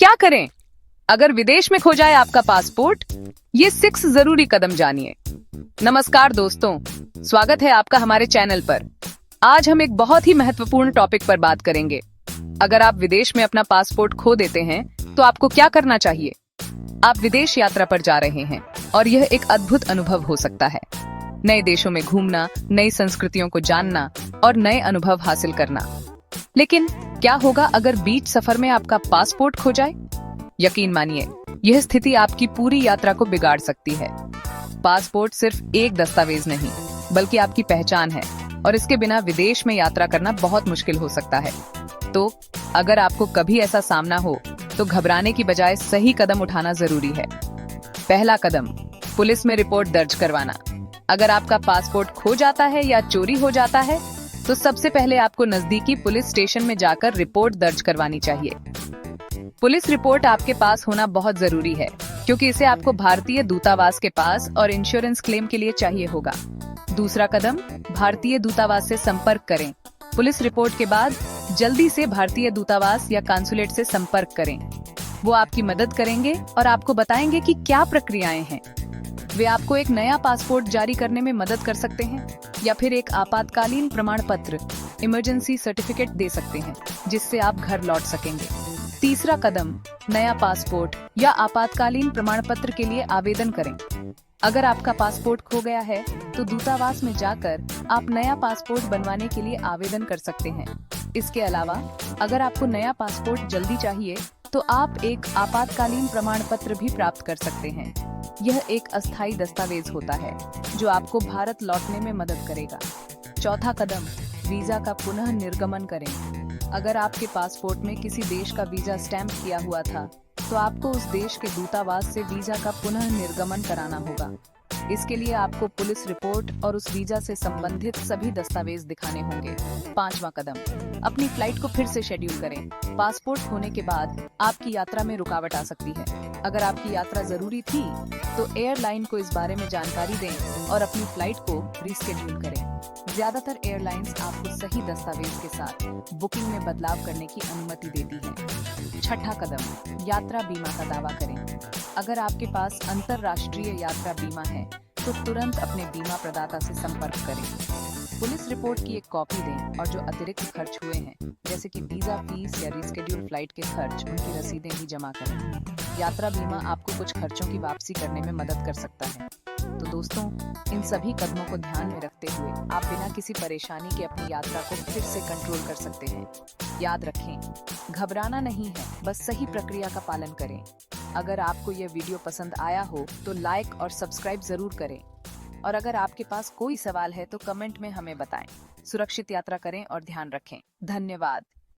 क्या करें अगर विदेश में खो जाए आपका पासपोर्ट? ये 6 जरूरी कदम जानिए। नमस्कार दोस्तों, स्वागत है आपका हमारे चैनल पर। आज हम एक बहुत ही महत्वपूर्ण टॉपिक पर बात करेंगे। अगर आप विदेश में अपना पासपोर्ट खो देते हैं तो आपको क्या करना चाहिए। आप विदेश यात्रा पर जा रहे हैं और यह एक अद्भुत अनुभव हो सकता है। नए देशों में घूमना, नई संस्कृतियों को जानना और नए अनुभव हासिल करना। लेकिन क्या होगा अगर बीच सफर में आपका पासपोर्ट खो जाए? यकीन मानिए, यह स्थिति आपकी पूरी यात्रा को बिगाड़ सकती है। पासपोर्ट सिर्फ एक दस्तावेज नहीं, बल्कि आपकी पहचान है और इसके बिना विदेश में यात्रा करना बहुत मुश्किल हो सकता है। तो अगर आपको कभी ऐसा सामना हो तो घबराने की बजाय सही कदम उठाना जरूरी है। पहला कदम, पुलिस में रिपोर्ट दर्ज करवाना। अगर आपका पासपोर्ट खो जाता है या चोरी हो जाता है तो सबसे पहले आपको नजदीकी पुलिस स्टेशन में जाकर रिपोर्ट दर्ज करवानी चाहिए। पुलिस रिपोर्ट आपके पास होना बहुत जरूरी है, क्योंकि इसे आपको भारतीय दूतावास के पास और इंश्योरेंस क्लेम के लिए चाहिए होगा। दूसरा कदम, भारतीय दूतावास से संपर्क करें। पुलिस रिपोर्ट के बाद जल्दी से भारतीय दूतावास या कांसुलेट से संपर्क करें। वो आपकी मदद करेंगे और आपको बताएंगे कि क्या प्रक्रियाएं हैं। वे आपको एक नया पासपोर्ट जारी करने में मदद कर सकते हैं या फिर एक आपातकालीन प्रमाण पत्र, इमरजेंसी सर्टिफिकेट दे सकते हैं, जिससे आप घर लौट सकेंगे। तीसरा कदम, नया पासपोर्ट या आपातकालीन प्रमाण पत्र के लिए आवेदन करें। अगर आपका पासपोर्ट खो गया है तो दूतावास में जाकर आप नया पासपोर्ट बनवाने के लिए आवेदन कर सकते हैं। इसके अलावा अगर आपको नया पासपोर्ट जल्दी चाहिए तो आप एक आपातकालीन प्रमाण पत्र भी प्राप्त कर सकते हैं। यह एक अस्थायी दस्तावेज होता है जो आपको भारत लौटने में मदद करेगा। चौथा कदम, वीजा का पुनः निर्गमन करें। अगर आपके पासपोर्ट में किसी देश का वीजा स्टैंप किया हुआ था तो आपको उस देश के दूतावास से वीजा का पुनः निर्गमन कराना होगा। इसके लिए आपको पुलिस रिपोर्ट और उस वीजा से संबंधित सभी दस्तावेज दिखाने होंगे। पांचवा कदम, अपनी फ्लाइट को फिर से शेड्यूल करें। पासपोर्ट होने के बाद आपकी यात्रा में रुकावट आ सकती है। अगर आपकी यात्रा जरूरी थी तो एयरलाइन को इस बारे में जानकारी दें और अपनी फ्लाइट को रिस्केड्यूल करें। ज्यादातर एयरलाइंस आपको सही दस्तावेज के साथ बुकिंग में बदलाव करने की अनुमति देती है। छठा कदम, यात्रा बीमा का दावा करें। अगर आपके पास अंतर्राष्ट्रीय यात्रा बीमा है तो तुरंत अपने बीमा प्रदाता से संपर्क करें। पुलिस रिपोर्ट की एक कॉपी दें और जो अतिरिक्त खर्च हुए हैं, जैसे कि वीजा फीस या रिस्केड्यूल फ्लाइट के खर्च, उनकी रसीदें भी जमा करें। यात्रा बीमा आपको कुछ खर्चों की वापसी करने में मदद कर सकता है। तो दोस्तों, इन सभी कदमों को ध्यान में रखते हुए आप बिना किसी परेशानी के अपनी यात्रा को फिर से कंट्रोल कर सकते हैं। याद रखें, घबराना नहीं है, बस सही प्रक्रिया का पालन करें। अगर आपको यह वीडियो पसंद आया हो तो लाइक और सब्सक्राइब जरूर करें। और अगर आपके पास कोई सवाल है तो कमेंट में हमें बताएं। सुरक्षित यात्रा करें और ध्यान रखें। धन्यवाद।